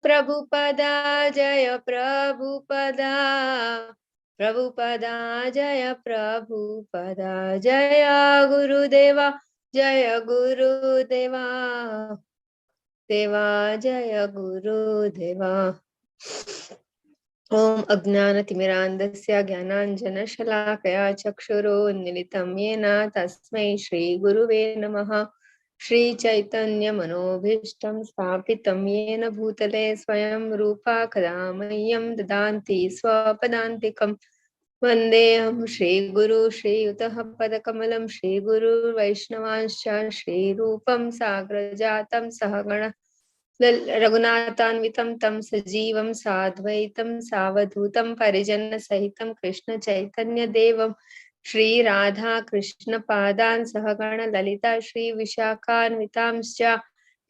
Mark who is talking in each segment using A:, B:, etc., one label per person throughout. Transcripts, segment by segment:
A: Prabhupada Jaya Prabhupada, Prabhupada Jaya Prabhupada, Jaya Gurudeva Jaya Gurudeva, Deva Jaya Gurudeva. Om Ajnanatimirandasya Jnananjanashalakaya Chakshurunmilitam Yena Tasmai Shri Guruve Namaha. Shri Chaitanya Manobhishtam Sthapitam Yena Bhutale Swayam Rupa Kadamayyam Dadanti Swapadantikam. Vandeham Shri Guru Shri Yutaha Padakamalam Shri Guru Vaishnavanscha Shri Rupam Sagrajatam Sahagana रघुनाथान्वितं तं सजीवं साद्वैतं सावधूतं परिजनसहितं कृष्ण चैतन्य देवं श्री राधा कृष्ण पादान् सहगण ललिता श्री विशाखान्वितांश्च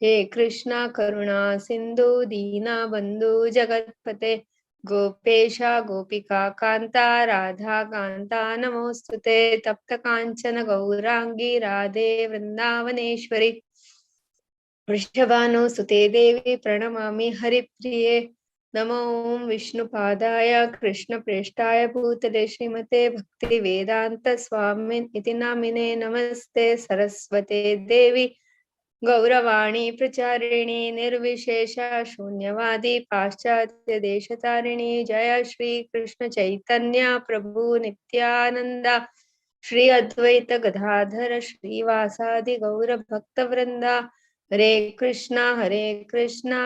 A: हे कृष्णा करुणा सिन्धु दीना बन्धु जगत्पते गोपेश गोपिका कान्ता राधा कान्ता नमोस्तुते तप्त काञ्चन गौरांगी राधे वृन्दावनेश्वरी वृषभानुसुते देवी प्रणमामि हरिप्रिये नमो विष्णुपादाय कृष्णप्रेष्ठाय भूतले श्रीमते भक्तिवेदान्त स्वामिन् इति नामिने नमस्ते सरस्वते देवी गौरवाणी प्रचारिणी निर्विशेष शून्यवादी पाश्चात्य देशतारिणी जय श्री कृष्ण चैतन्य प्रभु नित्यानंद श्री अद्वैत गदाधर श्रीवासादि गौर भक्तवृंदा हरे Krishna Krishna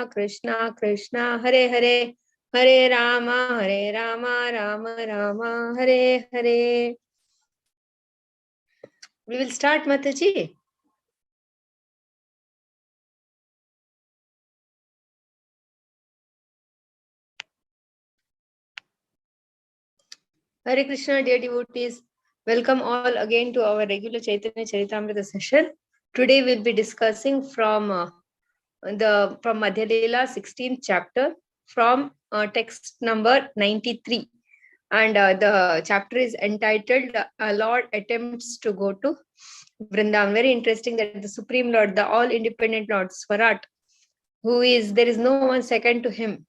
A: Krishna Hare Hare Hare Ram Ram Ram Hare Hare. We will start, Mataji. Hare Krishna, dear devotees. Welcome all again to our regular Chaitanya Charitamrita session. Today we'll be discussing from Madhya Lila 16th chapter from text number 93. And the chapter is entitled Lord Attempts to Go to Vrindavan. Very interesting that the Supreme Lord, the all-independent Lord, Swarat, who is, there is no one second to him.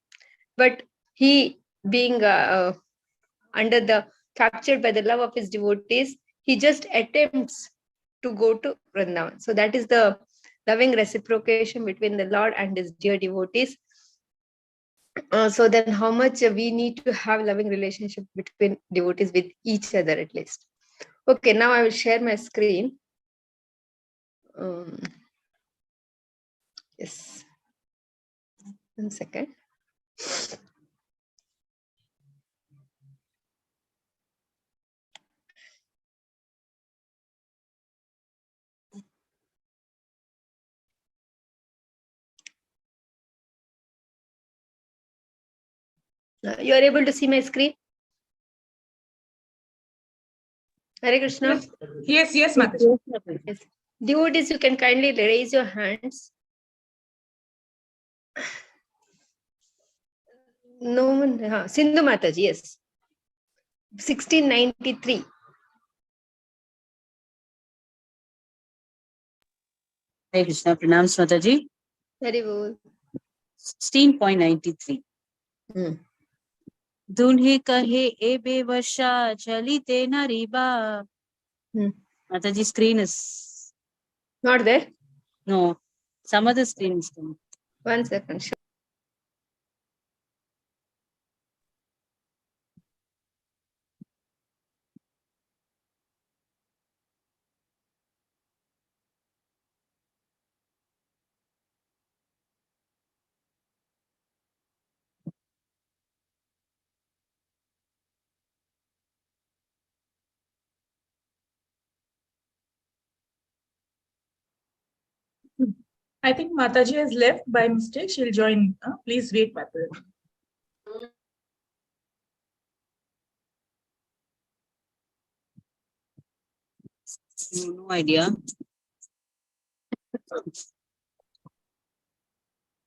A: But he being under the captured by the love of his devotees, he just attempts to go to Vrindavan. So that is the loving reciprocation between the Lord and his dear devotees. So then how much we need to have loving relationship between devotees with each other at least. Okay, now I will share my screen. Yes. 1 second. You are able to see my screen? Hare Krishna.
B: Yes, Mataji.
A: Yes. Devotees, you can kindly raise your hands. No one. Sindhu Mataji, yes. 1693.
C: Hare Krishna, pranams Mataji.
A: Very well.
C: 16.93. Dunhe kahe e bevarsha chalite nariba. Mataji, screen is
A: not there.
C: No, some other screen is coming.
A: 1 second. Sure.
B: I think Mataji has left by mistake. She'll join. Please wait, Mataji.
C: No idea.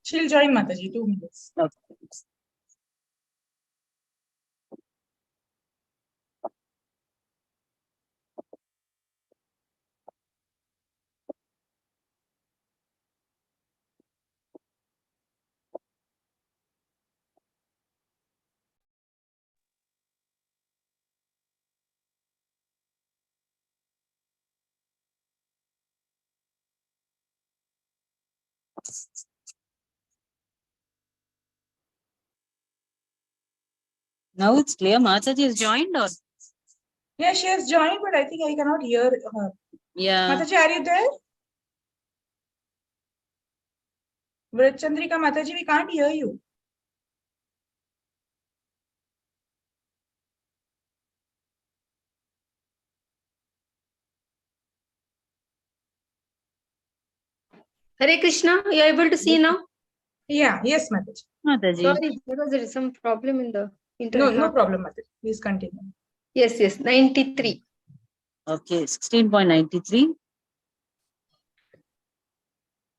B: She'll join Mataji, 2 minutes.
C: Okay. Now it's clear. Mataji is joined or?
B: Yeah, she has joined, but I think I cannot hear her.
C: Yeah.
B: Mataji, are you there? Vrachandrika Mataji, we can't hear you.
A: Hare Krishna, you are able to see now?
B: Yeah, yes, Mataji.
C: Mataji.
A: Sorry, because there is some problem in the
B: No,
A: internet.
B: no problem, Mataji. Please continue.
A: Yes, 93.
C: Okay, 16.93.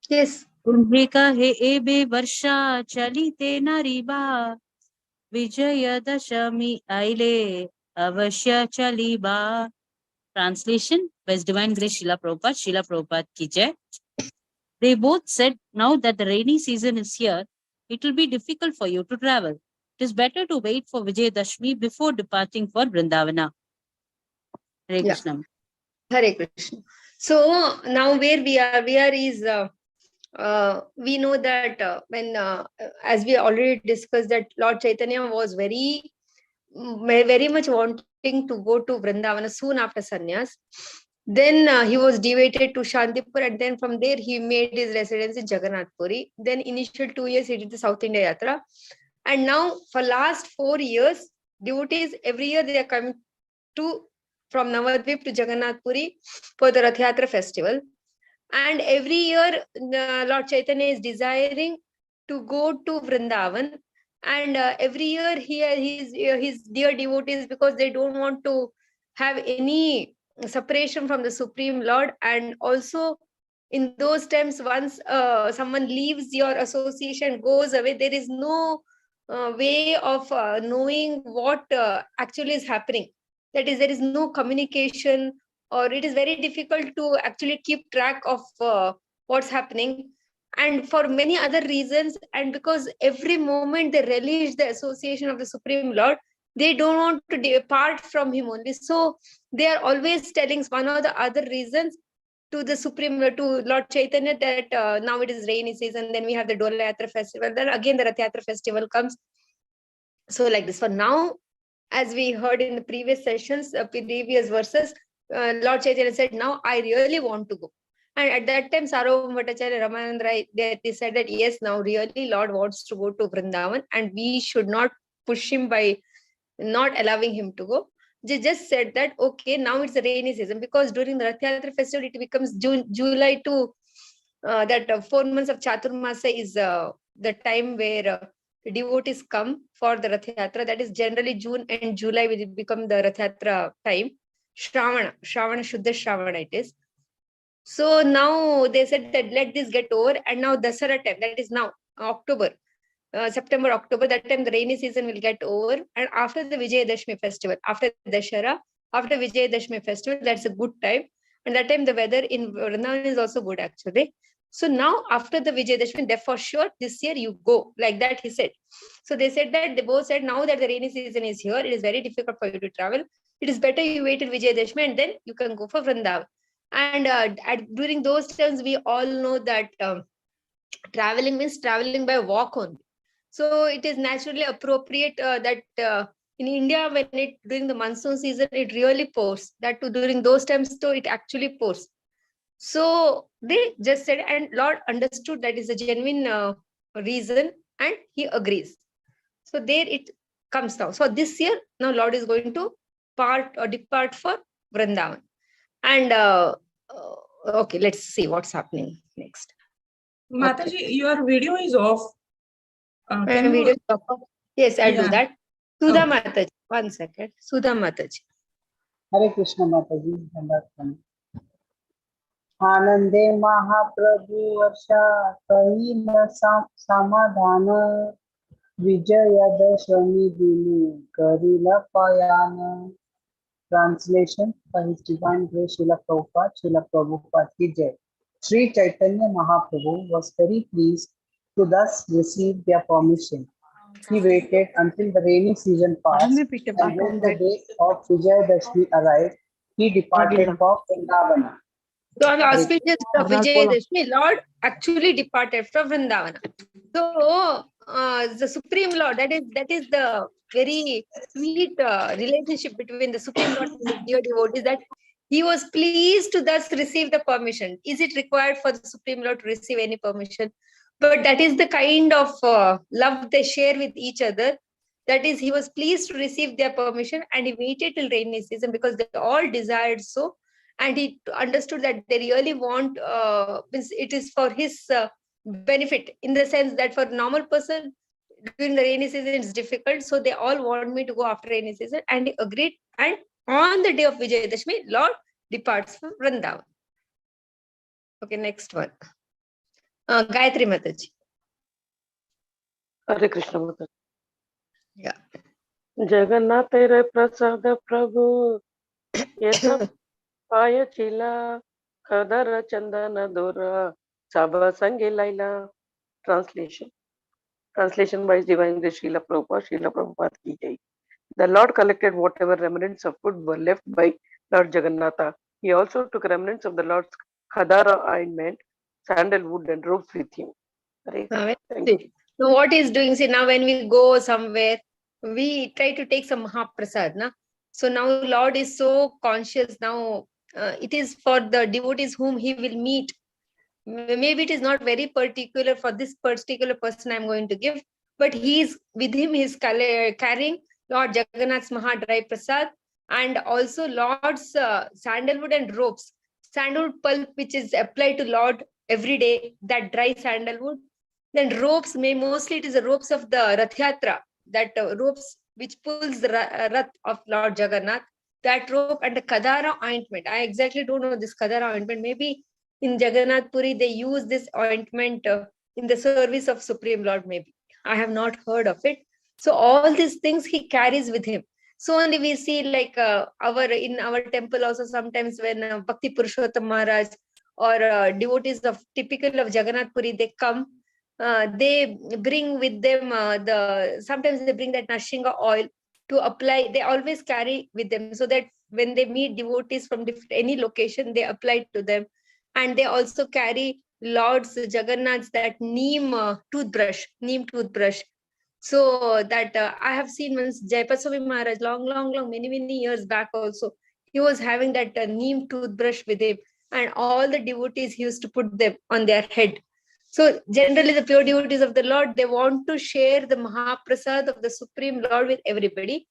A: Yes.
C: कुंभिका हे एबे वर्षा चलिते नरिबा विजय दशमी आइले अवश्य चलिबा. Translation by His Divine Grace Srila Prabhupada ki jai. They both said, now that the rainy season is here, it will be difficult for you to travel. It is better to wait for Vijayadashmi before departing for Vrindavana. Hare
A: Yeah.
C: Krishna.
A: Hare Krishna. So now where we are is we know that when as we already discussed that Lord Chaitanya was very much wanting to go to Vrindavana soon after sannyas. Then he was deviated to Shantipur, and then from there he made his residence in Jagannath Puri. Then initial 2 years he did the South India Yatra, and now for last 4 years devotees every year they are coming to from Navadvip to Jagannath Puri for the Rath Yatra festival. And every year Lord Chaitanya is desiring to go to Vrindavan, and every year his dear devotees, because they don't want to have any separation from the Supreme Lord. And also in those times, once someone leaves your association, goes away, there is no way of knowing what actually is happening. That is, there is no communication, or it is very difficult to actually keep track of what's happening. And for many other reasons, and because every moment they relish the association of the Supreme Lord, they don't want to depart from him only. So they are always telling one or the other reasons to the Supreme, to Lord Chaitanya, that now it is rainy season, then we have the Dola Yatra festival, then again the Rath Yatra festival comes. So like this, for now, as we heard in the previous sessions, previous verses, Lord Chaitanya said, now I really want to go. And at that time, Sarvabhauma Bhattacharya, Ramanand Rai, they said that yes, now really Lord wants to go to Vrindavan, and we should not push him by not allowing him to go. They just said that, okay, now it's a rainy season, because during the Rath Yatra festival, it becomes July to that 4 months of Chaturmasa is the time where devotees come for the Rath Yatra. That is generally June and July will become the Rath Yatra time. Shravana, Shuddha Shravana it is. So now they said that let this get over, and now Dasara time, that is now October, September, October, that time the rainy season will get over. And after the Vijayadashmi festival, after Dashara, after Vijayadashmi festival, that's a good time. And that time the weather in Vrindavan is also good actually. So now after the Vijayadashmi, therefore sure this year you go, like that he said. So they said that, they both said, now that the rainy season is here, it is very difficult for you to travel. It is better you wait till Vijayadashmi and then you can go for Vrindavan. And during those times, we all know that traveling means traveling by walk only. So it is naturally appropriate that in India, when it during the monsoon season, it really pours. That too, during those times, too, it actually pours. So they just said, and Lord understood that is a genuine reason, and he agrees. So there it comes down. So this year, now Lord is going to depart for Vrindavan. And okay, let's see what's happening next.
B: Mataji,
A: Okay.
B: your video is off. Can
A: Video
B: you...
A: off? Yes, I'll do that. Sudha
B: Okay.
A: Mataji, 1 second. Sudha Mataji.
D: हरे कृष्ण माताजी धन्यवाद। आनंदे महाप्रभु वर्षा कही न समाधान विजयदशमी दिने करिल पयान। Translation by His Divine Grace Srila Prabhupada ki jai. Sri Chaitanya Mahaprabhu was very pleased to thus receive their permission. He waited until the rainy season passed, and when the day of Vijayadashmi arrived, he departed for Vrindavana.
A: So on the auspicious of Vijayadashmi, Lord actually departed from Vrindavana. So the Supreme Lord, that is the very sweet relationship between the Supreme Lord and his dear devotees, that he was pleased to thus receive the permission. Is it required for the Supreme Lord to receive any permission? But that is the kind of love they share with each other. That is, he was pleased to receive their permission, and he waited till rainy season because they all desired so. And he understood that they really want, it is for his benefit, in the sense that for normal person, during the rainy season, it's difficult. So they all want me to go after rainy season. And he agreed. And on the day of Vijayadashmi, Lord departs from Vrindavan. Okay, next one. Gayatri Mataji.
E: Hare Krishna Mataji.
A: Yeah.
E: Jagannath Tere Prasada Prabhu Yesa Paya Chila Kadara Chandana Dora Saba Sange Laila. Translation by His Divine Grace Srila Prabhupada ki jai. The Lord collected whatever remnants of food were left by Lord Jagannatha. He also took remnants of the Lord's Khadara ointment, sandalwood and ropes with him. Thank you.
A: So what he's doing, see, now when we go somewhere, we try to take some Mahaprasad. Na? So now Lord is so conscious now. It is for the devotees whom he will meet. Maybe it is not very particular for this particular person I'm going to give, but he's with him, he's carrying Lord Jagannath's Mahadrai Prasad, and also Lord's sandalwood and ropes. Sandalwood pulp, which is applied to Lord every day, that dry sandalwood. Then ropes, mostly it is the ropes of the Rath Yatra, that ropes which pulls the Rath of Lord Jagannath, that rope, and the Kadara ointment. I exactly don't know this Kadara ointment. Maybe in Jagannath Puri, they use this ointment in the service of Supreme Lord, maybe. I have not heard of it. So all these things he carries with him. So only we see like in our temple also sometimes when Bhakti Purushottam Maharaj or devotees of typical of Jagannath Puri, they come, they bring with them sometimes they bring that Narshinga oil to apply. They always carry with them so that when they meet devotees from any location, they apply to them. And they also carry Lord's Jagannath's that neem toothbrush. So that I have seen once Jaipal Swami Maharaj, long, many years back also, he was having that neem toothbrush with him, and all the devotees used to put them on their head. So generally the pure devotees of the Lord, they want to share the Mahaprasad of the Supreme Lord with everybody.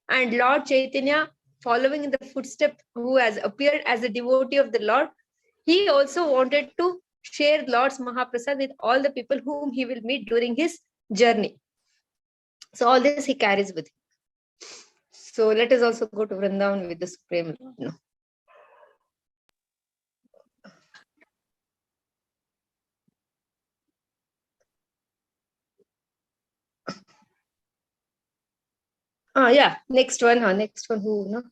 A: And Lord Chaitanya, following in the footsteps, who has appeared as a devotee of the Lord, he also wanted to share Lord's Mahaprasad with all the people whom he will meet during his journey. So all this he carries with him. So let us also go to Vrindavan with the Supreme Lord. No. Yeah, next one who, no?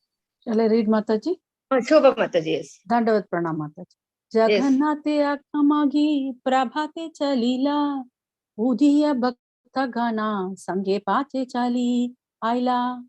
C: Shall I read Mataji?
A: Shobha Mataji, yes.
C: Dandavat Pranam Mataji. Jagannate akamagi prabhate chalila udhiya bhakta gana sange pache chali aila.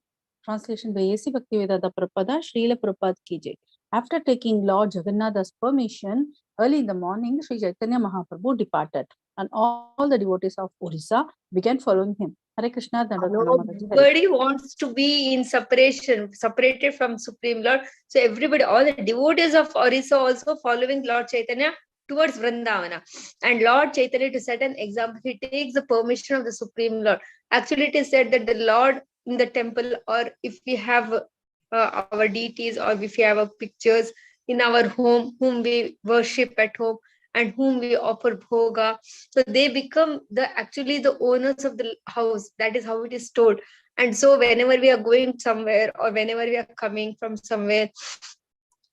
C: Translation by A.C. Bhaktivedanta Prabhupada, Srila Prabhupada ki jai. After taking Lord Jagannatha's permission, early in the morning, Sri Chaitanya Mahaprabhu departed, and all the devotees of Orissa began following him. Hare Krishna.
A: Nobody wants to be in separated from Supreme Lord. So everybody, all the devotees of Orissa also following Lord Chaitanya towards Vrindavana. And Lord Chaitanya, to set an example, he takes the permission of the Supreme Lord. Actually, it is said that the Lord in the temple, or if we have our deities, or if we have our pictures in our home, whom we worship at home and whom we offer bhoga, so they become actually the owners of the house. That is how it is told. And so whenever we are going somewhere, or whenever we are coming from somewhere,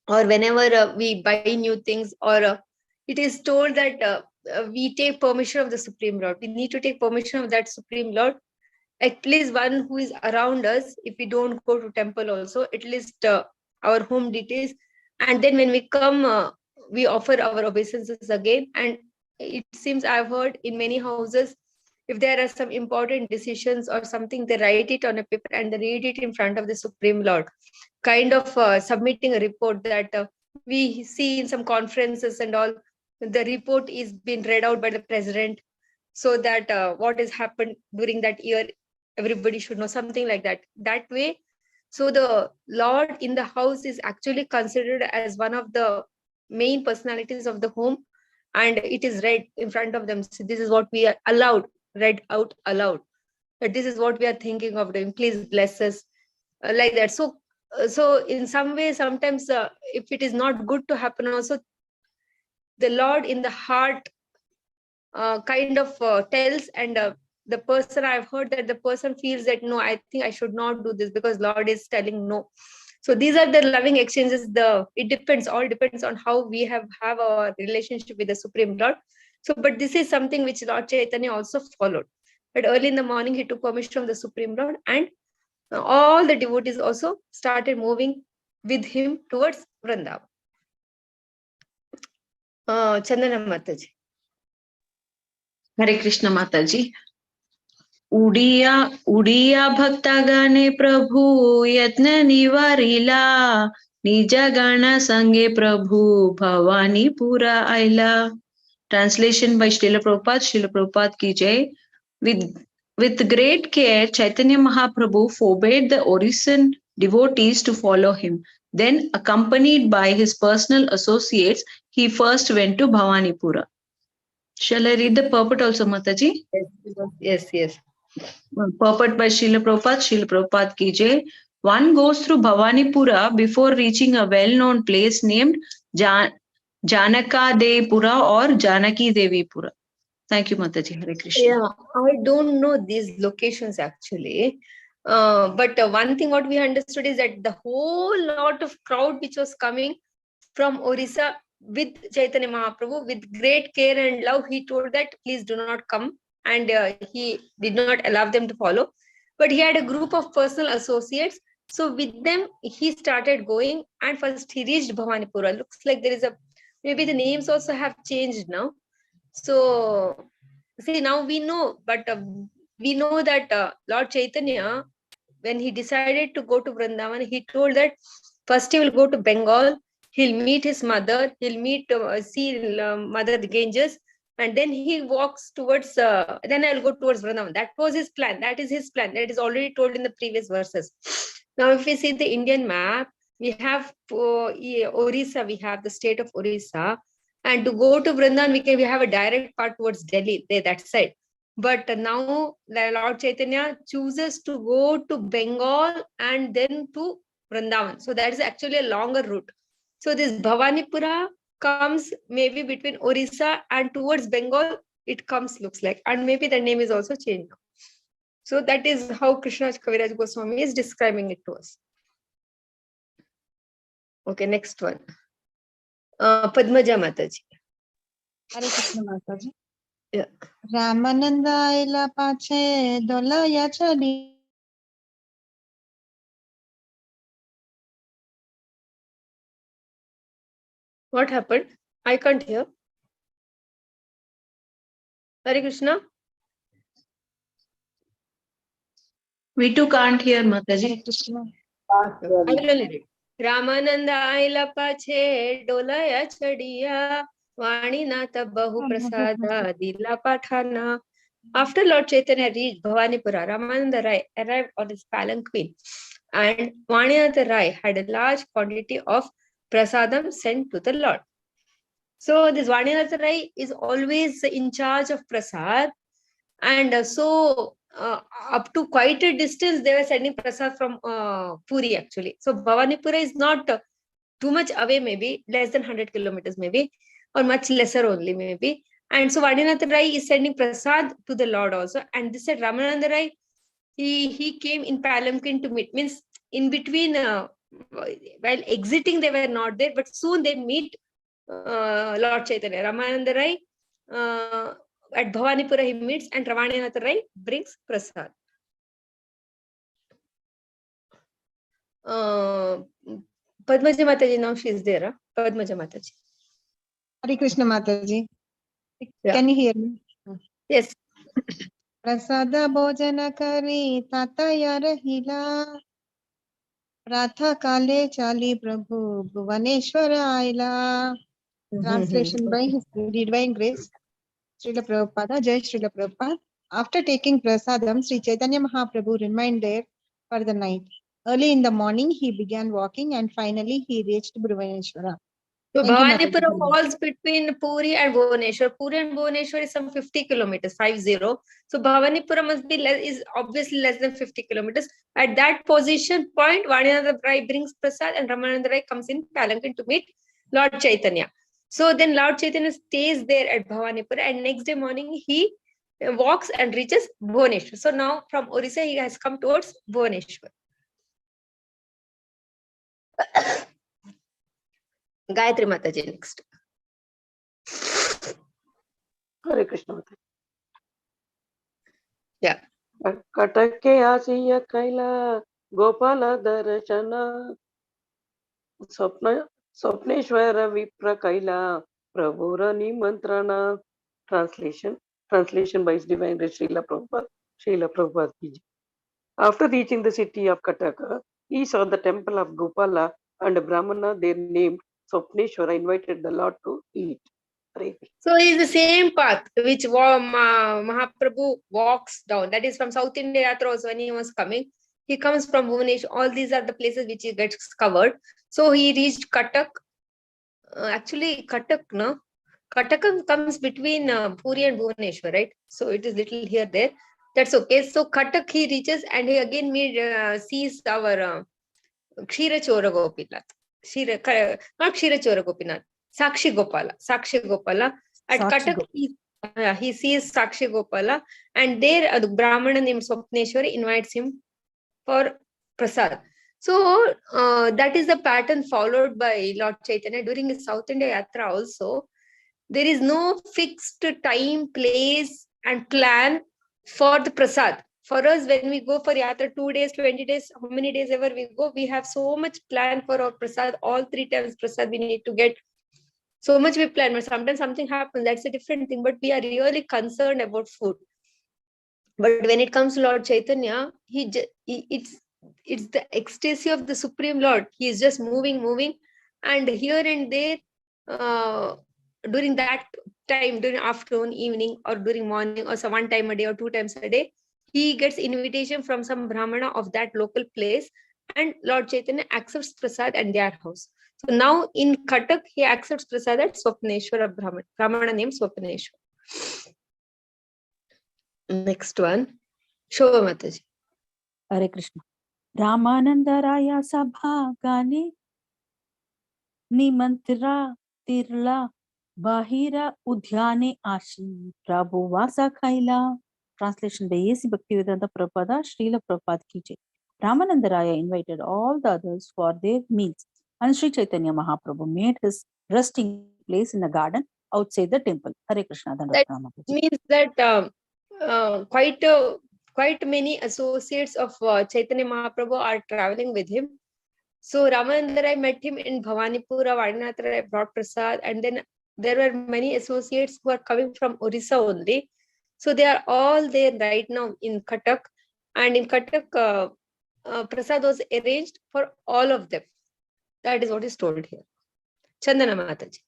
A: or whenever we buy new things, or it is told that we take permission of the Supreme Lord. We need to take permission of that Supreme Lord, at least one who is around us. If we don't go to temple also, at least our home deities. And then when we come, we offer our obeisances again. And it seems I've heard in many houses, if there are some important decisions or something, they write it on a paper and they read it in front of the Supreme Lord, kind of submitting a report that we see in some conferences and all, the report is being read out by the president, so that what has happened during that year, everybody should know, something like that. That way, so the Lord in the house is actually considered as one of the main personalities of the home, and it is read in front of them. So this is what we are allowed, read out aloud. That this is what we are thinking of doing. Please bless us, like that. So in some way, sometimes if it is not good to happen, also the Lord in the heart kind of tells, and the person, I've heard that the person feels that no, I think I should not do this because Lord is telling no. So these are the loving exchanges. It depends, all depends on how we have our relationship with the Supreme Lord. So, but this is something which Lord Chaitanya also followed. But early in the morning, he took permission from the Supreme Lord, and all the devotees also started moving with him towards Vrindavan. Chandana Mataji.
F: हरे कृष्ण माता जी। उड़िया उड़िया भक्ता गाने प्रभु यत्न निवारिला, निज गण संगे प्रभु भवानी पूरा आइला। Translation by Srila Prabhupada. Srila Prabhupada ki jai. With great care, Chaitanya Mahaprabhu forbade the Orison devotees to follow him. Then, accompanied by his personal associates, he first went to Bhavanipura. Shall I read the purport also, Mataji?
A: Yes.
F: Purport by Srila Prabhupada. Srila Prabhupada ki jai. One goes through Bhavanipura before reaching a well-known place named Janakadepura or Janaki Devipura. Thank you, Mataji. Hare Krishna.
A: Yeah, I don't know these locations actually. But one thing what we understood is that the whole lot of crowd which was coming from Orissa with Chaitanya Mahaprabhu, with great care and love, he told that please do not come, and he did not allow them to follow. But he had a group of personal associates. So with them, he started going, and first he reached Bhavanipura. Looks like there is maybe the names also have changed now. So see, now we know, but we know that Lord Chaitanya, when he decided to go to Vrindavan, he told that first he will go to Bengal, he'll meet his mother, he'll see Mother Ganges, and then he walks towards, then I'll go towards Vrindavan. That was his plan. That is his plan. That is already told in the previous verses. Now, if we see the Indian map, we have Orissa, we have the state of Orissa. And to go to Vrindavan, we have a direct path towards Delhi, that side. But now Lord Chaitanya chooses to go to Bengal and then to Vrindavan. So that is actually a longer route. So this Bhavanipura comes maybe between Orissa and towards Bengal, it comes, looks like. And maybe the name is also changed. So that is how Krishna Kaviraj Goswami is describing it to us. Okay, next one. Padmaja Mataji.
G: Hare Krishna Mataji.
A: Yeah.
G: Ramananda aila pache dolaya chali.
A: What happened? I can't hear. Hare Krishna.
F: We too can't hear, Mataji.
G: Hare Krishna.
A: I will only read. Ramananda aila pache dolaya chadiya Vani nata bahu prasada dila pathana. After Lord Chaitanya reached Bhavanipura, Ramananda Rai arrived on his palanquin, and Vaninath Rai had a large quantity of prasadam sent to the Lord. So this Vaninath Rai is always in charge of prasad, and so up to quite a distance they were sending prasad from Puri actually. So Bhavanipura is not too much away, maybe less than 100 kilometers maybe, or much lesser only maybe. And so Vaninath Rai is sending prasad to the Lord also. And this said Ramananda Rai, he came in palanquin to meet, means in between, while exiting they were not there, but soon they meet Lord Chaitanya. Ramananda Rai at Bhavanipura he meets, and Ramananda Rai brings prasad. Padmaja Mataji, now she is there. Padmaja Mataji.
G: Hare Krishna Mataji.
A: Yeah.
G: Can you hear me?
A: Yes.
G: Prasada bhojana kari tataya rahila. प्रातः काले चाली Prabhu Bhuvaneshwara Aila. Translation by His Divine Grace, Srila Prabhupada, Jai Srila Prabhupada. After taking prasadam, Sri Chaitanya Mahaprabhu remained there for the night. Early in the morning, he began walking and finally he reached Bhuvaneshwara.
A: So
G: Thank you, Mataji.
A: Bhavanipura falls between Puri and Bhuvaneshwar. Puri and Bhuvaneshwar is some 50 kilometers, 50. So Bhavanipura must be is obviously less than 50 kilometers. At that position point, Vaninatha Rai brings Prasad and Ramananda Rai comes in Palanquin to meet Lord Chaitanya. So then Lord Chaitanya stays there at Bhavanipura and next day morning he walks and reaches Bhuvaneshwar. So now from Orissa he has come towards Bhuvaneshwar. Gayatri Mataji next.
E: Hare Krishna Mataji.
A: Yeah.
E: Katake asiya kaila Gopala darshana Swapneshwara Vipra Kaila Prabhura Nimantrana. Translation by His Divine Grace Srila Prabhupada ki jai. After reaching the city of Kataka, he saw the temple of Gopala and a Brahmana there named Swapneshwara invited the Lord to eat.
A: So it is the same path which Mahaprabhu walks down. That is from South India Yatra also when he was coming. He comes from Bhubaneswar. All these are the places which he gets covered. So he reached Katak. Actually, Katak, no? Katak comes between Puri and Bhubaneswar, right? So it is little here, there. That's okay. So Katak he reaches and he again sees our Kshira Chora Gopinath. Not Kshira Chora Gopinath. Sakshi Gopala. At Katak, he sees Sakshi Gopala, and there the Brahmana named Swapneshwari invites him for prasad. So that is the pattern followed by Lord Chaitanya during his South India Yatra also. There is no fixed time, place, and plan for the prasad. For us, when we go for Yatra, 2 days, 20 days, how many days ever we go, we have so much plan for our prasad. All 3 times prasad we need to get. So much we plan, but sometimes something happens. That's a different thing. But we are really concerned about food. But when it comes to Lord Chaitanya, it's the ecstasy of the Supreme Lord. He is just moving, and here and there, during that time, during afternoon, evening, or during morning, or so 1 time a day or 2 times a day, he gets invitation from some Brahmana of that local place, and Lord Chaitanya accepts prasad at their house. So now in Katak, he accepts prasad at Swapneshwara Brahmana named Swapneshwara. Next one, Shobha Mataji.
C: Hare Krishna. Ramananda Raya Sabha Gane Nimantra Tirla Bahira Udhyane Ashi Prabhu Vasa Khaila. Translation by A.C. Bhaktivedanta Prabhupada, Srila Prabhupada ki jai. Ramananda Raya invited all the others for their meals, and Sri Chaitanya Mahaprabhu made his resting place in a garden outside the temple. Hare Krishna.
A: That means that quite many associates of Chaitanya Mahaprabhu are traveling with him. So Ramananda Rai met him in Bhavanipura, Vaninatha Rai brought prasad, and then there were many associates who are coming from Orissa only. So they are all there right now in Katak, and in Katak, prasad was arranged for all of them. That is what is told here. Chandana Mataji.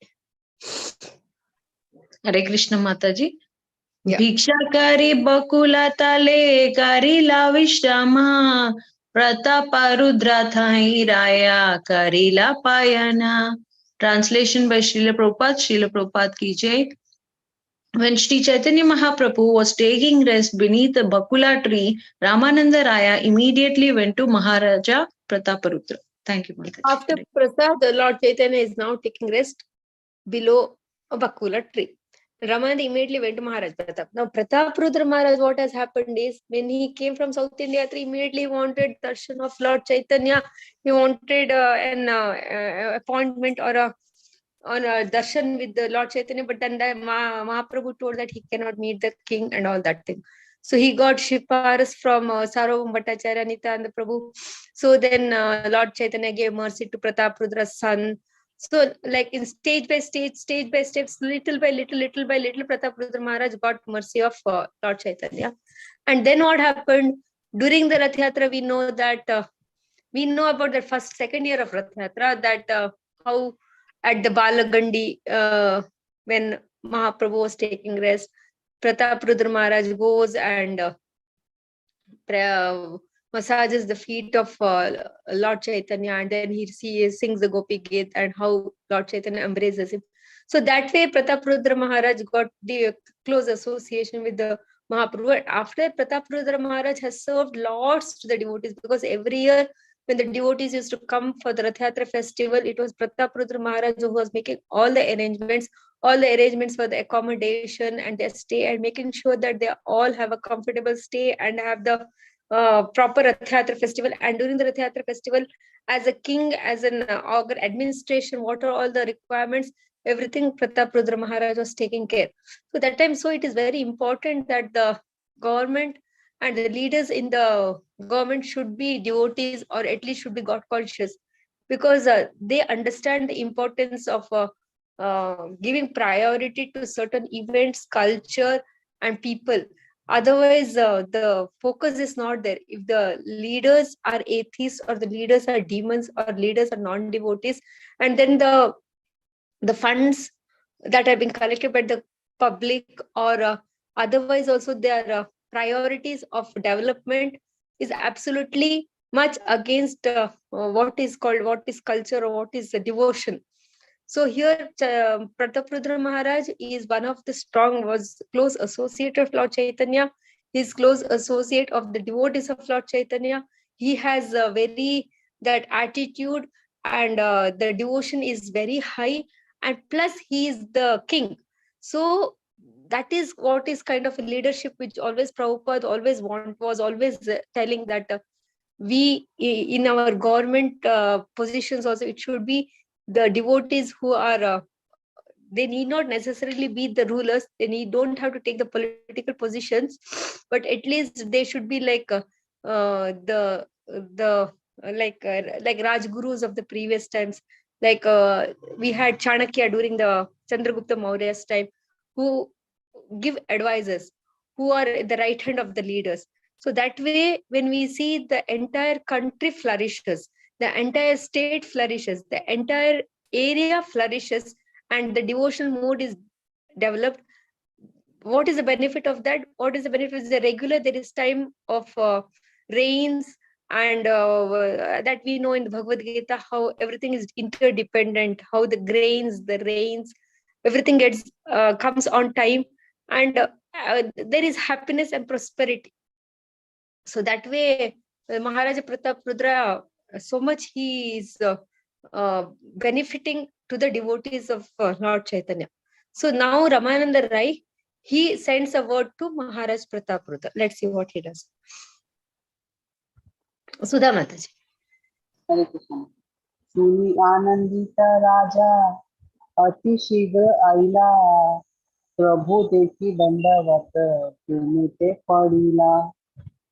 F: Hare Krishna Mataji.
A: Yeah.
F: Bhiksha kari bakula tale kari la vishrama pratapa rudra thai raya kari la payana. Translation by Srila Prabhupada ki jai. When Sri Chaitanya Mahaprabhu was taking rest beneath a bakula tree, Ramananda Raya immediately went to Maharaja Prataparudra. Thank you, Mataji.
A: After prasad, the Lord Chaitanya is now taking rest below a bakula tree. Ramananda immediately went to Maharaj Pratap. Now, Prataparudra Maharaj, what has happened is, when he came from South India, he immediately wanted darshan of Lord Chaitanya. He wanted an appointment or a darshan with the Lord Chaitanya, but then Mahaprabhu told that he cannot meet the king and all that thing. So he got shiparas from Sarvabhauma Bhattacharya, Nityananda Prabhu. So then Lord Chaitanya gave mercy to Prataparudra's son. So like in stage by stage, little by little, Prataparudra Maharaj got mercy of Lord Chaitanya. And then what happened? During the Rath Yatra, we know that we know about the second year of Rath Yatra, that how at the Balagandi, when Mahaprabhu was taking rest, Pratap Rudra Maharaj goes and massages the feet of Lord Chaitanya, and then he sings the Gopi Git and how Lord Chaitanya embraces him. So that way Pratap Rudra Maharaj got the close association with the Mahaprabhu. After Pratap Rudra Maharaj has served lots to the devotees, because every year when the devotees used to come for the Rath Yatra festival, it was Pratap Rudra Maharaj who was making all the arrangements for the accommodation and their stay, and making sure that they all have a comfortable stay and have the proper Rath Yatra festival. And during the Rath Yatra festival, as a king, as an administration, what are all the requirements, everything Pratap Rudra Maharaj was taking care. So that time, so it is very important that the government and the leaders in the government should be devotees, or at least should be God conscious, because they understand the importance of giving priority to certain events, culture, and people. Otherwise, the focus is not there. If the leaders are atheists, or the leaders are demons, or leaders are non-devotees, and then the funds that have been collected by the public, or otherwise also their priorities of development is absolutely much against what is culture, or what is devotion. So here Pratap Rudra Maharaj is one of the was close associate of Lord Chaitanya. He is close associate of the devotees of Lord Chaitanya. He has a that attitude, and the devotion is very high, and plus he is the king. So that is what is kind of a leadership which always Prabhupada was always telling that we in our government positions also, it should be the devotees who are they need not necessarily be the rulers, don't have to take the political positions, but at least they should be like the like Rajgurus of the previous times, like we had Chanakya during the Chandragupta Maurya's time, who give advices, who are the right hand of the leaders. So that way, when we see the entire country flourishes, the entire state flourishes, the entire area flourishes, and the devotional mode is developed. What is the benefit of that? What is the benefit? Is the regular, there is time of rains, and that we know in the Bhagavad Gita how everything is interdependent, how the grains, the rains, everything gets comes on time, and there is happiness and prosperity. So that way, Maharaja Pratap Rudra, so much he is benefiting to the devotees of Lord Chaitanya. So now Ramananda Rai, he sends a word to Maharaj Pratap Rudra. Let's see what he does. Sudha Mataji.
D: Hare Krishna. Suni Anandita Raja अति शीघ्र आइला प्रभु देखी दंडवत तुमते पड़ीला.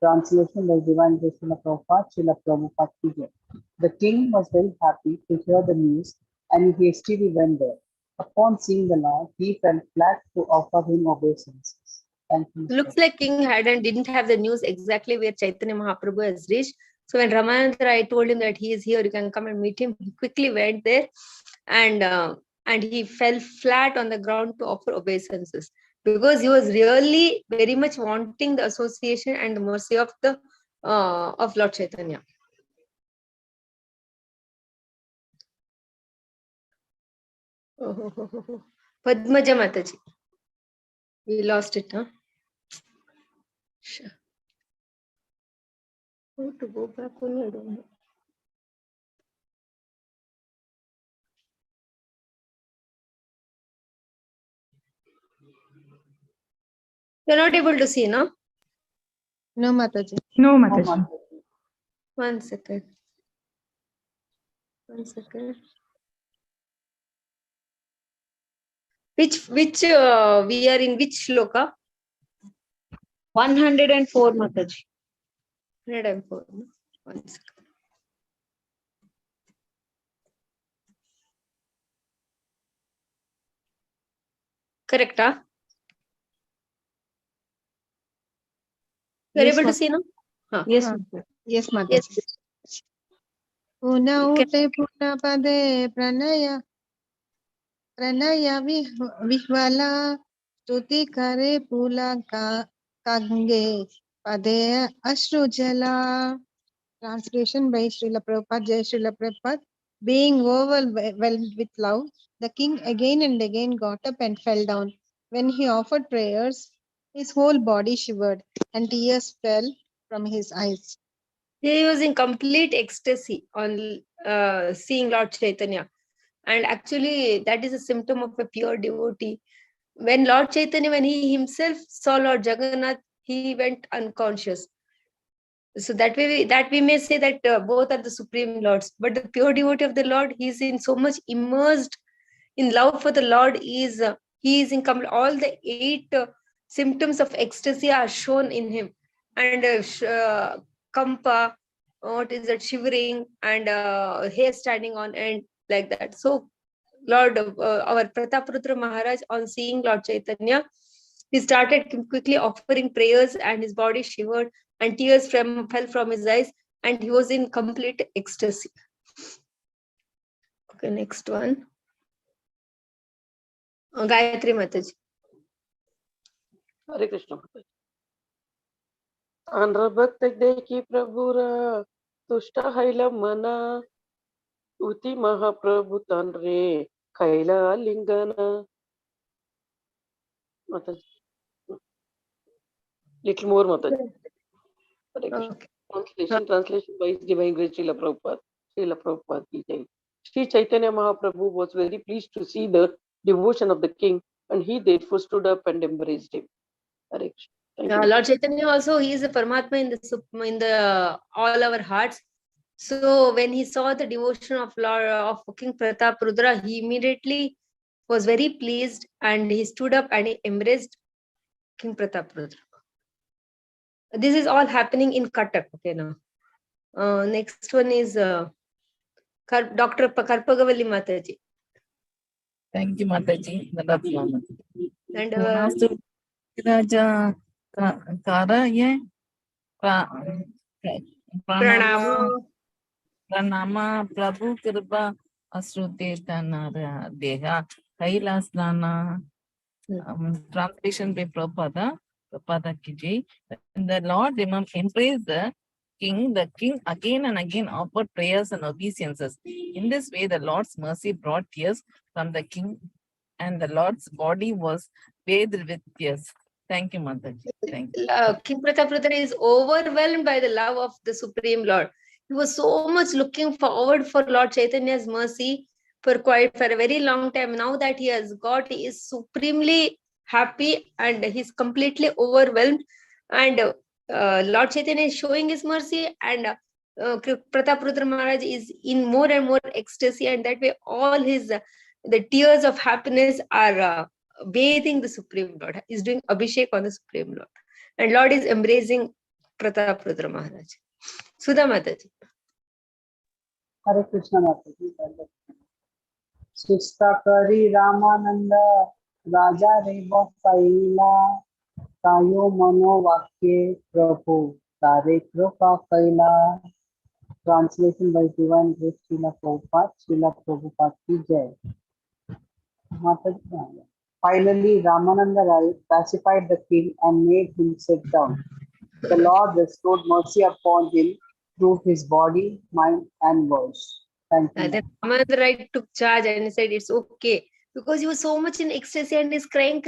D: Translation by Divine Grace Srila Prabhupada, Srila Prabhupada ki jai. The king was very happy to hear the news, and he hastily went there. Upon seeing the Lord, he fell flat to offer him obeisances. Thank you.
A: Looks like king didn't have the news exactly where Chaitanya Mahaprabhu has reached. So when Ramananda Rai told him that he is here, you can come and meet him, he quickly went there, and he fell flat on the ground to offer obeisances, because he was really very much wanting the association and the mercy of the of Lord Chaitanya. Padmaja Mataji. We lost it, huh? Sure. How to go back only, I don't know. You're not able to see, no?
G: No, Mataji.
B: No, Mataji.
A: 1 second. 1 second. Which we are in which shloka?
F: 104, Mataji.
A: 104. 1 second. Correct, huh? You're
G: Yes,
A: able to
G: ma'am.
A: see, no? Huh.
F: Yes,
G: Huh.
F: Mataji.
G: Yes, Mataji.
A: Yes.
G: Puna ute puna pade pranaya vihvala stuti kare pula kange pade ashru jala. Translation by Srila Prabhupada, Jai Srila Prabhupada. Being overwhelmed with love, the king again and again got up and fell down. When he offered prayers, his whole body shivered and tears fell from his eyes.
A: He was in complete ecstasy on seeing Lord Chaitanya. And actually, that is a symptom of a pure devotee. When Lord Chaitanya, when he himself saw Lord Jagannath, he went unconscious. So that we may say that both are the supreme lords. But the pure devotee of the Lord, he is in so much immersed in love for the Lord. He is in all the 8 symptoms of ecstasy are shown in him. And kampa, what is that, shivering, and hair standing on end, like that. So Lord, our Prataprudra Maharaj, on seeing Lord Chaitanya, he started quickly offering prayers, and his body shivered and tears fell from his eyes, and he was in complete ecstasy. Okay, next one. Gayatri Mataji.
E: Hare Krishna. Andhra Bhakta Deki Prabhura Tushta Haila Mana Uti Mahaprabhu Tanre Kaila Lingana. Mataji. Little more, Mataji. Hare Krishna.
A: Okay.
E: Translation by His Divine Grace Srila Prabhupada. Srila Prabhupada ki jai. Sri Chaitanya Mahaprabhu was very pleased to see the devotion of the king, and he therefore stood up and embraced him. Hare Krishna. Thank you.
A: Lord Chaitanya also, he is a Paramatma in the all our hearts. So when he saw the devotion of Lord of King Pratap Rudra, he immediately was very pleased, and he stood up and he embraced King Pratap Rudra. This is all happening in Cuttack. Okay, now next one is Dr. Karpagavalli Mataji.
H: Thank you, Mataji.
A: And
H: Raja Karaya Pranama Prabhu Kripa Asrute Tanara Deha Kailasnana. Translation by Prabhupada Kiji. The Lord embraced the king again and again offered prayers and obeisances. In this way, the Lord's mercy brought tears from the king, and the Lord's body was bathed with tears. Thank you, Mataji. Thank you.
A: King Pratap Rudra is overwhelmed by the love of the Supreme Lord. He was so much looking forward for Lord Chaitanya's mercy for a very long time. Now that he has got, he is supremely happy and he's completely overwhelmed. And Lord Chaitanya is showing his mercy, and Pratap Rudra Maharaj is in more and more ecstasy, and that way all his the tears of happiness are bathing the Supreme Lord. Is doing Abhishek on the Supreme Lord, and Lord is embracing Pratap Rudra Maharaj. Sudha Mataji.
D: Hare Krishna Mataji. Sista Kari Ramananda Raja Reva Kaila Tayo Mano Vakye Prabhu Tare Kripa Kaila. Translation by Divine Grace Srila Prabhupada ki jai. Finally, Ramananda Rai pacified the king and made him sit down. The Lord restored mercy upon him through his body, mind, and voice. Thank you.
A: Then Ramananda Rai took charge and he said it's okay, because he was so much in ecstasy and he's crying.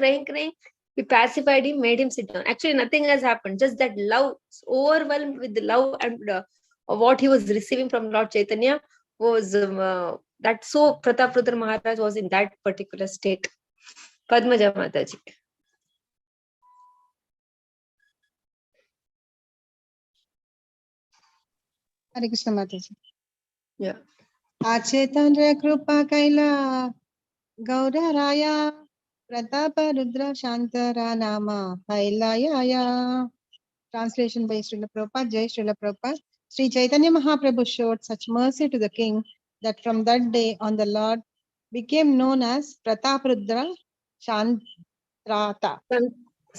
A: We pacified him, made him sit down. Actually, nothing has happened. Just that love, overwhelmed with the love and what he was receiving from Lord Chaitanya was that. So Pratap Rudra Maharaj was in that particular state. Padmaja Mataji.
G: Hare Krishna Mataji.
A: Yeah.
G: Achetandra Krupa Kaila Gaura Raya Pratapa Rudra Shantara Nama Kailaya. Translation by Srila Prabhupada, Jai Srila Prabhupada. Sri Chaitanya Mahaprabhu showed such mercy to the king that from that day on the Lord became known as Prataprudra Shantrata.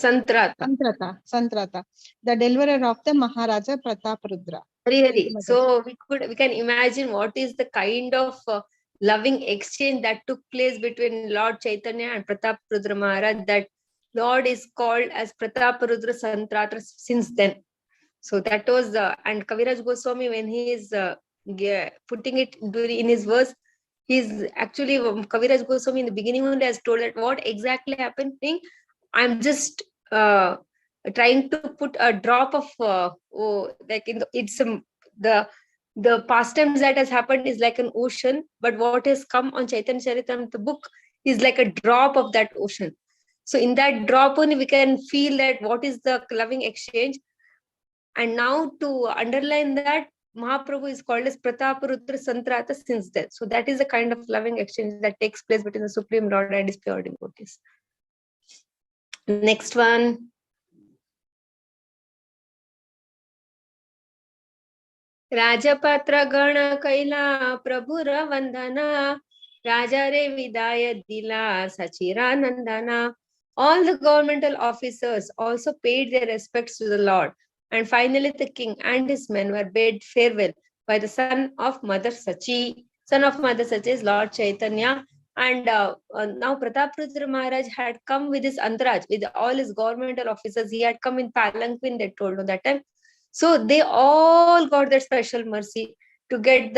G: Santrata, the deliverer of the Maharaja Prataparudra.
A: Really. So we can imagine what is the kind of loving exchange that took place between Lord Chaitanya and Prataparudra Maharaj, that Lord is called as Prataparudra Santrata since then. So that was and Kaviraj Goswami, when he is putting it in his verse, he's actually Kaviraj Goswami in the beginning only has told that what exactly happening. I'm just trying to put a drop of the pastimes that has happened is like an ocean, but what has come on Chaitanya Charitamrita, the book, is like a drop of that ocean. So in that drop only we can feel that what is the loving exchange. And now to underline that, Mahaprabhu is called as Prataparudra Santrata since then. So that is the kind of loving exchange that takes place between the Supreme Lord and his pure devotees. Next one. Rajapatra Gana Kaila Prabhura Vandana Raja Re Vidaya Dila Sachira Nandana. All the governmental officers also paid their respects to the Lord. And finally, the king and his men were bade farewell by the son of Mother Sachi. Son of Mother Sachi is Lord Chaitanya. And now Prataparudra Maharaj had come with his antaraj, with all his governmental officers. He had come in palanquin, they told that time. So they all got that special mercy to get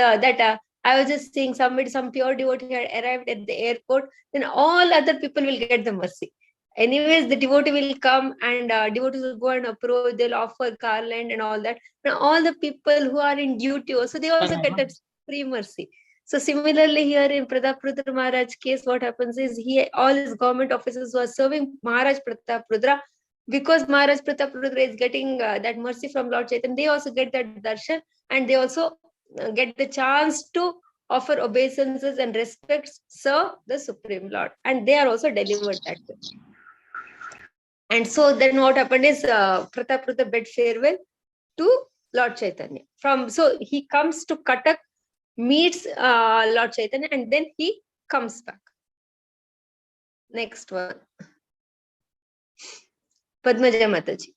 A: I was just saying some pure devotee had arrived at the airport, then all other people will get the mercy. Anyways, the devotee will come and devotees will go and approach, they'll offer garland and all that. And all the people who are in duty also, they also get that free mercy. So similarly here in Prataparudra Maharaj case, what happens is all his government officers who are serving Maharaj Prataparudra, because Maharaj Prataparudra is getting that mercy from Lord Chaitanya, they also get that darshan, and they also get the chance to offer obeisances and respects, serve the Supreme Lord, and they are also delivered that way. And so then what happened is Prataparudra bid farewell to Lord Chaitanya. So he comes to Katak, meets Lord Chaitanya, and then he comes back. Next one. Padmaja Mataji.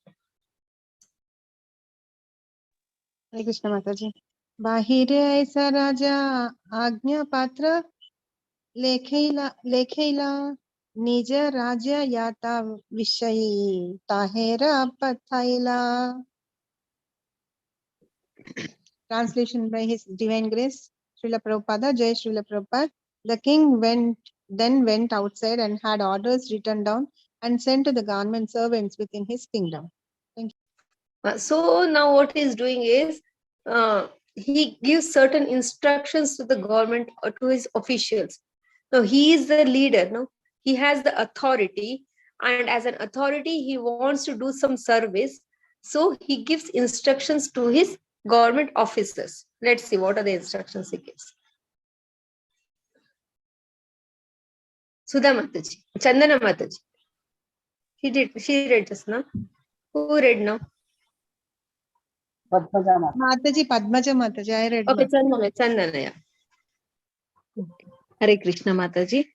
G: Hare Krishna Mataji. Bahire aisa raja agnya patra lekheila nija raja yata vishayi tahera pathaila. Translation by His Divine Grace, Srila Prabhupada, Jai Srila Prabhupada. The king went outside and had orders written down and sent to the government servants within his kingdom. Thank you.
A: So now what he is doing is, he gives certain instructions to the government or to his officials. Now he is the leader, no? He has the authority, and as an authority, he wants to do some service. So he gives instructions to his government officers. Let's see what are the instructions he gives. Sudha Mataji, Chandana Mataji. She read just now. Who read now?
G: Mataji, Padmaja Mataji, I read.
A: Okay, Chandana, yeah.
F: Hare Krishna Mataji.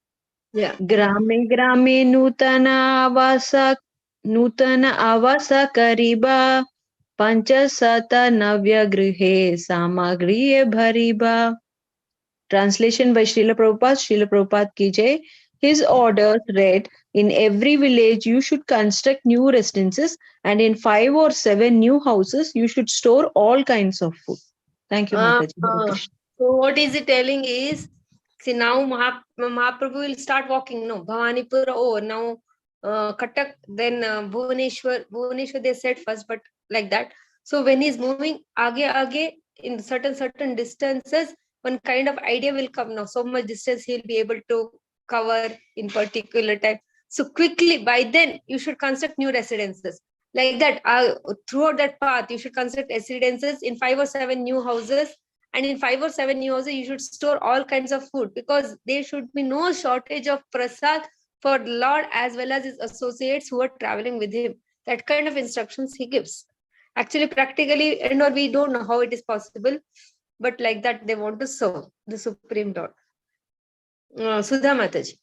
A: Yeah.
F: Grame grame nutana avasa kariba panchasata navya grihe samagriye bhariba. Translation by Srila Prabhupada ki jai. His orders read, in every village you should construct new residences, and in 5 or 7 new houses you should store all kinds of food. Thank you, Mataji.
A: So what is it telling is, see now Mahaprabhu will start walking, no? Bhavanipura, now Katak, then Bhuvaneshwar they said first, but like that. So when he's moving aage in certain distances, one kind of idea will come now. So much distance he'll be able to cover in particular time. So quickly, by then, you should construct new residences. Like that, throughout that path, you should construct residences in 5 or 7 new houses. And in 5 or 7 new houses, you should store all kinds of food, because there should be no shortage of prasad for Lord as well as his associates who are traveling with him. That kind of instructions he gives. Actually, practically, or we don't know how it is possible, but like that, they want to serve the Supreme Lord. Sudha Mataji.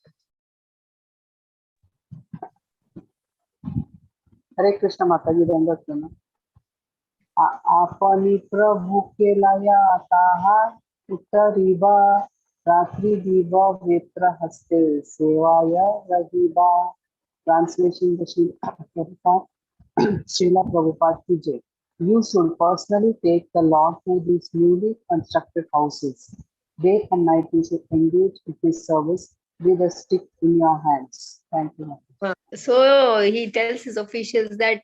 D: हरे कृष्ण माता जी दंडवत प्रणाम। आपनी प्रभु के लाया ताहा उत्तरीबा रात्रि दीवा वेत्र हस्ते सेवाय रहीबा। Translation Srila Prabhupada ki Jai. You should personally take the Lord to these newly constructed houses. Day and night you should engage in his service with a stick in your hands. Thank you.
A: So he tells his officials that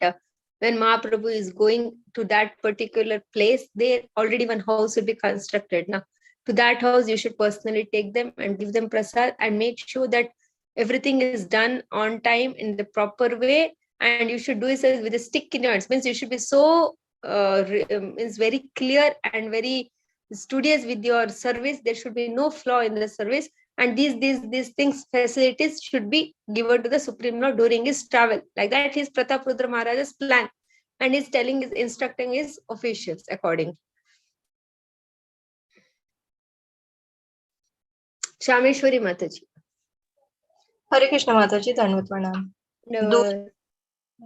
A: when Mahaprabhu is going to that particular place, there already one house will be constructed. Now, to that house, you should personally take them and give them prasad and make sure that everything is done on time in the proper way. And you should do it with a stick in your hands. Means you should be so is very clear and very studious with your service. There should be no flaw in the service. And these things, facilities should be given to the Supreme Lord during his travel. Like that, his Pratap Rudra Maharaj's plan. And he's instructing his officials accordingly. Shameshwari Mataji.
I: हरे कृष्ण माताजी दंडवत प्रणाम।
A: No.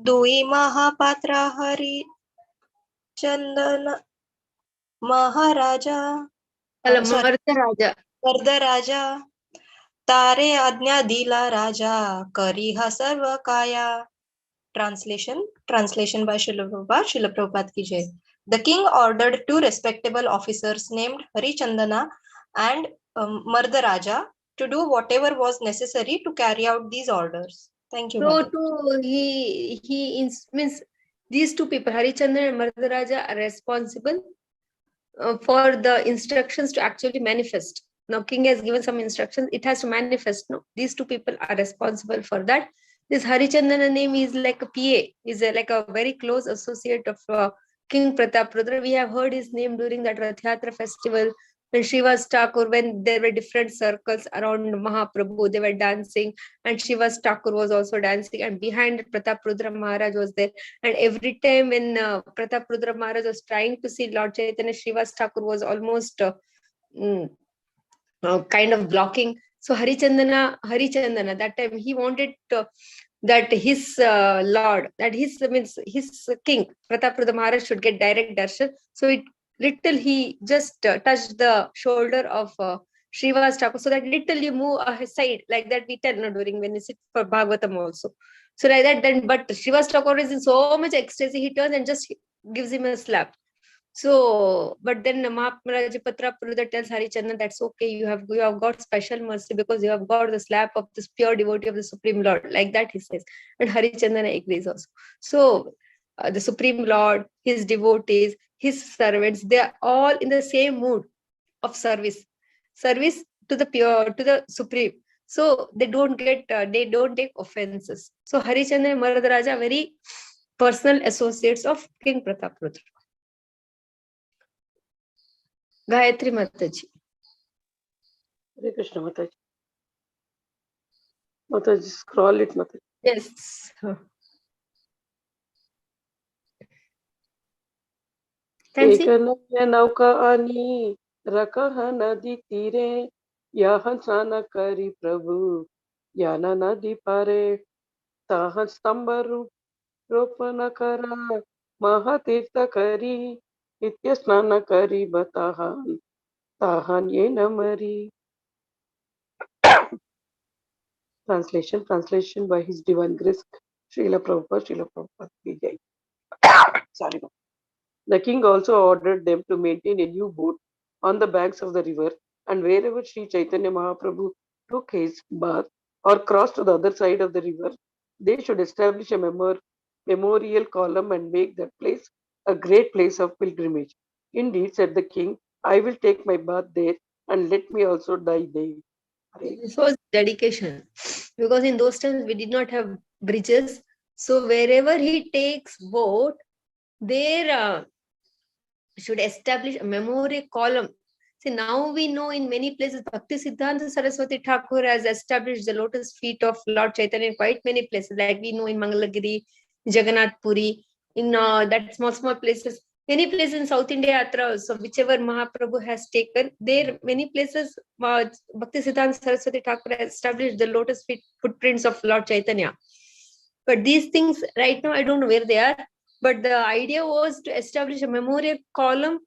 I: दुई महापात्र हरि चंदन महाराजा
A: Mardaraja.
I: Varadaraja तारे आज्ञा दिला राजा करिहा सर्व काया। Translation by Srila Prabhupada ki Jai. The king ordered two respectable officers named Harichandana and Mardaraja to do whatever was necessary to carry out these orders. Thank you.
A: So means these two people, Harichandana and Mardaraja, are responsible for the instructions to actually manifest. Now, king has given some instructions; it has to manifest. No, these two people are responsible for that. This Harichandana name is like a PA, is like a very close associate of King Pratap Rudra. We have heard his name during that Rath Yatra festival. When Shiva's Thakur, when there were different circles around Mahaprabhu, they were dancing, and Shiva's Thakur was also dancing, and behind Pratap Rudra Maharaj was there. And every time when Pratap Rudra Maharaj was trying to see Lord Chaitanya, Shiva's Thakur was almost kind of blocking. So Harichandana, that time he wanted that his Lord, that his means his king, Pratap Rudra Maharaj should get direct darshan. So he just touched the shoulder of Srivas Thakur, so that little you move aside, like that we tell during when we sit for Bhagavatam also. So like that, then but Srivas Thakur is in so much ecstasy, he turns and just gives him a slap. So, but then Maharaj Patra Purudha tells Harichandana, that's okay, you have got special mercy because you have got the slap of this pure devotee of the Supreme Lord. Like that he says. And Harichandana agrees also. So, the Supreme Lord, his devotees, his servants, they are all in the same mood of service to the Supreme. So they don't take offenses. So Harichandana and Maradaraja are very personal associates of King Pratap Rudra. Gayatri Mataji.
E: Hare Krishna Mataji. Mataji, scroll it, Mataji.
A: Yes.
E: एक नौका आणि रकह नदी तीरे यह स्नान करी प्रभु याना नदी पारे ताह स्तंभ रोपण करा महातीर्थ करी नित्य स्नान करी बताहन ताहन ये न मरी. Translation by His Divine Grace Srila Prabhupada ki Jai. Sorry. The king also ordered them to maintain a new boat on the banks of the river, and wherever Sri Chaitanya Mahaprabhu took his bath or crossed to the other side of the river, they should establish a memorial column and make that place a great place of pilgrimage. Indeed, said the king, I will take my bath there and let me also die there.
A: This was dedication, because in those times we did not have bridges. So wherever he takes boat, there should establish a memorial column. See, now we know in many places Bhakti Siddhanta Saraswati Thakur has established the lotus feet of Lord Chaitanya in quite many places, like we know in Mangalagiri, Jagannath Puri, in that small places. Many places in South India, so whichever Mahaprabhu has taken, there many places Bhakti Siddhanta Saraswati Thakur has established the lotus feet footprints of Lord Chaitanya. But these things right now, I don't know where they are. But the idea was to establish a memorial column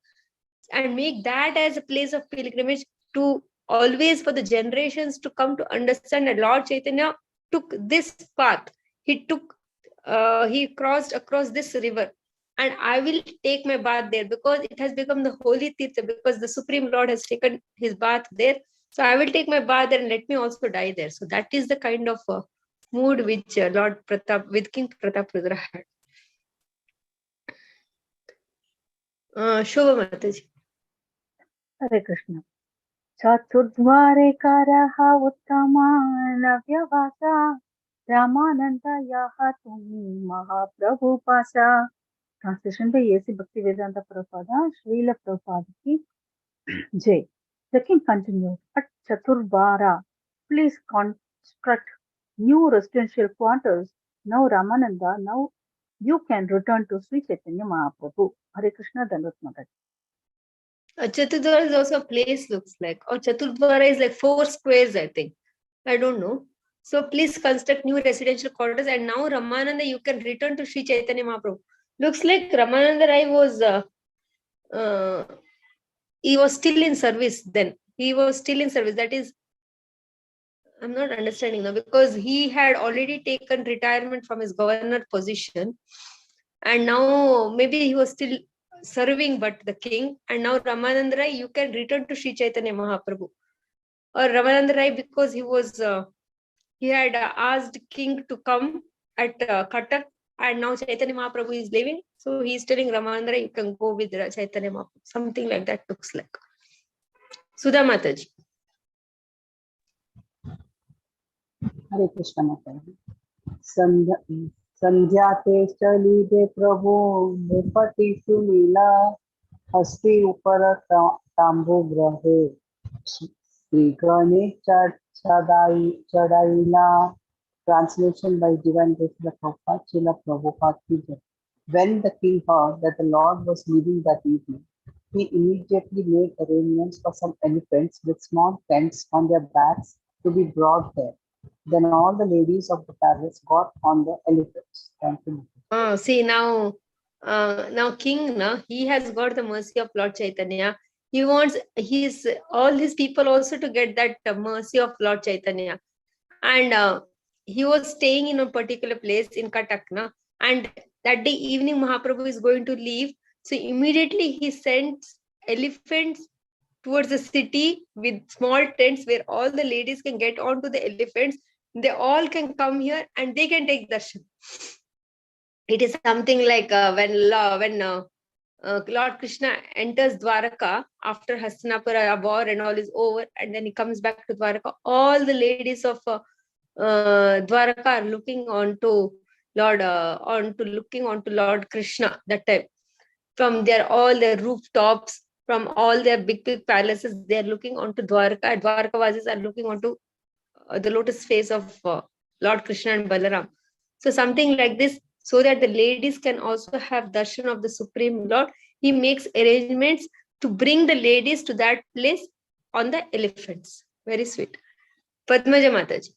A: and make that as a place of pilgrimage to always for the generations to come to understand that Lord Chaitanya took this path. He crossed across this river, and I will take my bath there because it has become the holy tirtha, because the Supreme Lord has taken his bath there. So I will take my bath there and let me also die there. So that is the kind of mood which Lord Pratap, with King Prataprudra had. Shobha Mataji.
J: Hare Krishna. Chaturdvare karaha uttama navyavasa Ramananda yahatum Mahaprabhu pasa. Translation by A.C. Bhaktivedanta Prabhupada, Srila Prabhupada ki Jai. The king continued, at Chaturvara, please construct new residential quarters. Now Ramananda, now you can return to Sri Chaitanya Mahaprabhu. Hare Krishna Dandat Maharaj.
A: Chaturdvara is also a place, looks like. Or Chaturdvara is like 4 squares, I think. I don't know. So please construct new residential quarters. And now Ramananda, you can return to Sri Chaitanya Mahaprabhu. Looks like Ramananda Rai was, he was still in service then. He was still in service. That is, I'm not understanding now, because he had already taken retirement from his governor position. And now maybe he was still serving but the king. And now Ramananda Rai, you can return to Sri Chaitanya Mahaprabhu. Or Ramananda Rai, because he was, he had asked king to come at Cuttack, and now Chaitanya Mahaprabhu is leaving. So he is telling Ramananda Rai, you can go with Chaitanya Mahaprabhu. Something like that looks like. Sudha Mataji.
D: Hare Krishna Mataji. संध्या ते चली दे प्रभु मुपति सुनीला हस्ती ऊपर तांबू ग्रहे Shri Ganesh चढ़ाईला. Translation by Divine Grace Prabhupada, Srila Prabhupada ki Jai. When the king heard that the Lord was leaving that evening, he immediately made arrangements for some elephants with small tents on their backs to be brought there. Then all the ladies of the palace got on the elephants. Thank you.
A: See now king, he has got the mercy of Lord Chaitanya. He wants all his people also to get that mercy of Lord Chaitanya. And he was staying in a particular place in Cuttack, and that day evening Mahaprabhu is going to leave. So immediately he sends elephants towards the city with small tents where all the ladies can get onto the elephants. They all can come here and they can take darshan. It is something like when Lord Krishna enters Dwaraka after Hastinapura war and all is over, and then he comes back to Dwaraka. All the ladies of Dwaraka are looking onto Lord Krishna that time. From all their rooftops, from all their big palaces, they are looking onto Dwaraka. Dwarkavasis are looking onto the lotus face of Lord Krishna and Balaram. So something like this, so that the ladies can also have darshan of the Supreme Lord. He makes arrangements to bring the ladies to that place on the elephants. Very sweet. Padmaja Mataji.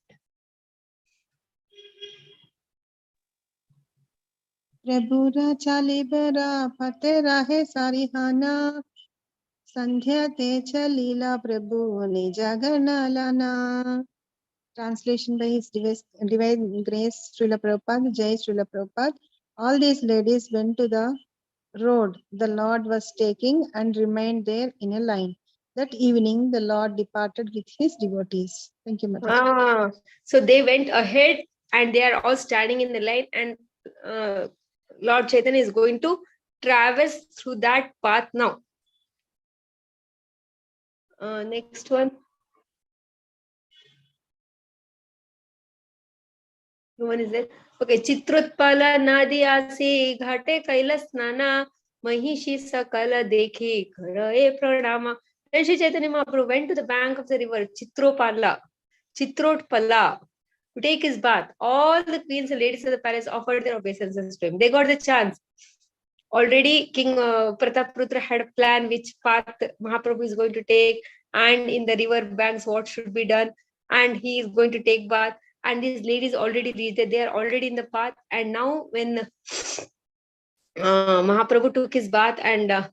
G: प्रभुरा चाली बरा फते राहे सारी हाना संध्या ते चलीला प्रभु ने जागरना लाना. Translation by His Divine Grace Srila Prabhupada, Jai Srila Prabhupada. All these ladies went to the road the Lord was taking and remained there in a line. That evening, the Lord departed with his devotees. Thank you, Mataji.
A: So they went ahead and they are all standing in the line, and Lord Chaitanya is going to traverse through that path now. Next one. No one is there. Okay. Chitrutpala Nadi Asi Ghate Kaila Snana Mahishi Sakala Dekhi Karae Pranama. Then Shri Chaitanya Mahaprabhu went to the bank of the river Chitrotpala to take his bath. All the queens and ladies of the palace offered their obeisances to him. They got the chance. Already King Prataputra had a plan which path Mahaprabhu is going to take, and in the river banks what should be done, and he is going to take bath. and these ladies already reached there. They are already in the path. And now when Mahaprabhu took his bath and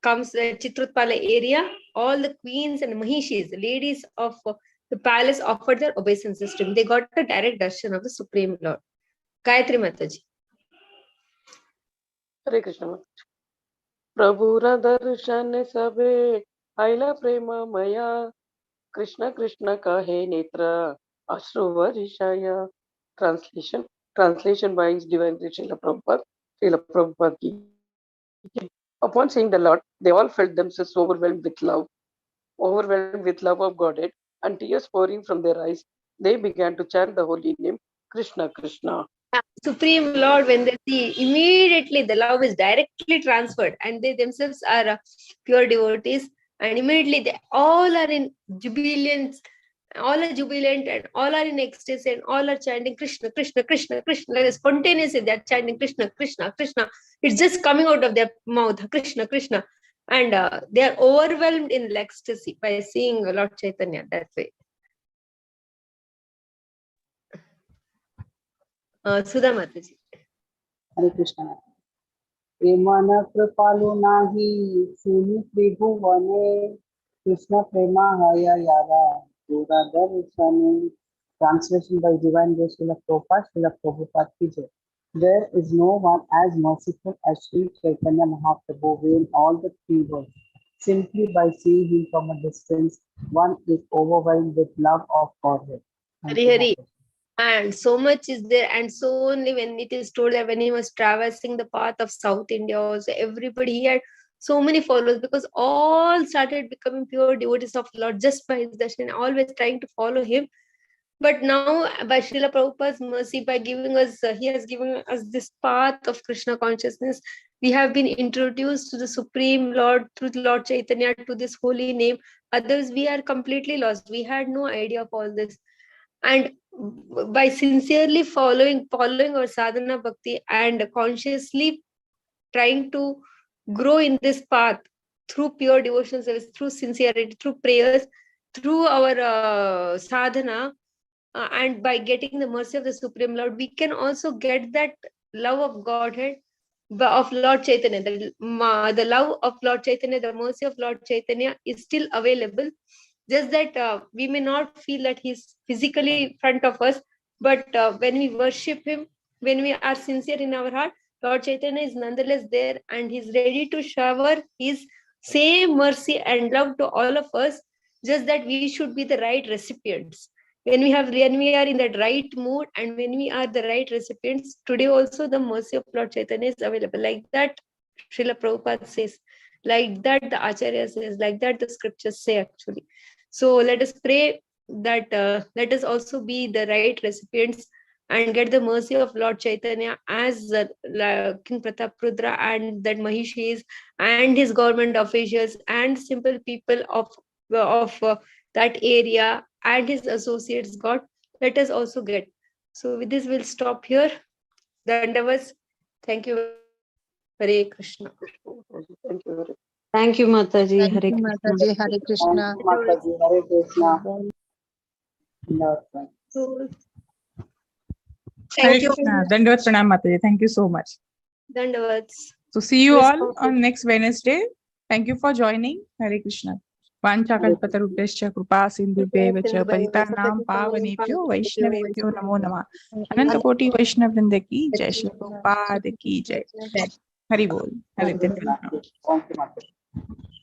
A: comes the Chitrutpala area, all the queens and mahishis, the ladies of the palace, offered their obeisances to him. They got a direct darshan of the Supreme Lord. Gayatri Mataji.
E: Hare Krishna Mataji. Prabhura darshan sabe aila prema maya Krishna Krishna kahe netra ashru varishaya. Translation by His Divine Grace Srila Prabhupada. Srila Prabhupada ki. Upon seeing the Lord, they all felt themselves overwhelmed with love of Godhead, and tears pouring from their eyes. They began to chant the holy name Krishna Krishna.
A: Supreme Lord, when they see, immediately the love is directly transferred, and they themselves are pure devotees, and immediately they all are in jubilance, all are jubilant, and all are in ecstasy, and all are chanting Krishna Krishna Krishna Krishna. Like spontaneously they are chanting Krishna Krishna Krishna. It's just coming out of their mouth, Krishna Krishna, and they are overwhelmed in ecstasy by seeing Lord Chaitanya that way. Sudha Mataji.
D: Hare Krishna. Emana kripalu nahi suni tribhuvane Krishna prema haya yara Dura darshane. Translation by Divine Grace Srila Prabhupada, Srila Prabhupada ki jai. There is no one as merciful as Sri Chaitanya Mahaprabhu in all the three worlds. Simply by seeing him from a distance, one is overwhelmed with love of Godhead.
A: Hari Hari. And so much is there, and so only when it is told that when he was traversing the path of South India, also everybody, he had so many followers, because all started becoming pure devotees of Lord just by his darshan, always trying to follow him. But now, by Srila Prabhupada's mercy, by giving us, he has given us this path of Krishna consciousness. We have been introduced to the Supreme Lord through Lord Chaitanya, to this holy name. Others, we are completely lost. We had no idea of all this. And by sincerely following our sadhana bhakti and consciously trying to grow in this path through pure devotional service, through sincerity, through prayers, through our sadhana, and by getting the mercy of the Supreme Lord, we can also get that love of Godhead, of Lord Chaitanya. The love of Lord Chaitanya, the mercy of Lord Chaitanya is still available. Just that we may not feel that he's physically in front of us, but when we worship him, when we are sincere in our heart, Lord Chaitanya is nonetheless there, and he's ready to shower his same mercy and love to all of us. Just that we should be the right recipients. When we are in that right mood, and when we are the right recipients, today also the mercy of Lord Chaitanya is available. Like that, Srila Prabhupada says, like that the Acharya says, like that the scriptures say actually. So let us pray that let us also be the right recipients and get the mercy of Lord Chaitanya as King Prataprudra and that Mahishis and his government officials and simple people of that area and his associates got. Let us also get. So with this, we'll stop here. Dandavas. Thank you very much. Hare Krishna.
E: Thank you very
F: Thank you, Mataji.
G: Thank
F: Hare
G: you,
F: Krishna.
G: Mataji. Hare Krishna.
D: Mataji, Hare Krishna.
B: Hare
I: Thank you.
B: Krishna. Dandavat Pranam Mataji. Thank you so much.
A: Dandavats.
B: So see you all on next Wednesday. Thank you for joining. Hare Krishna. Vanchakalpatarubhyascha kripa sindhubhyeva cha paritanam pavanebhyo vaishnavebhyo namo namah. Anantakoti Vaishnav Vrinda ki jai. Shri Prabhupada ki jai. Hari Bol. Hare Krishna.
D: Thank you, Mataji.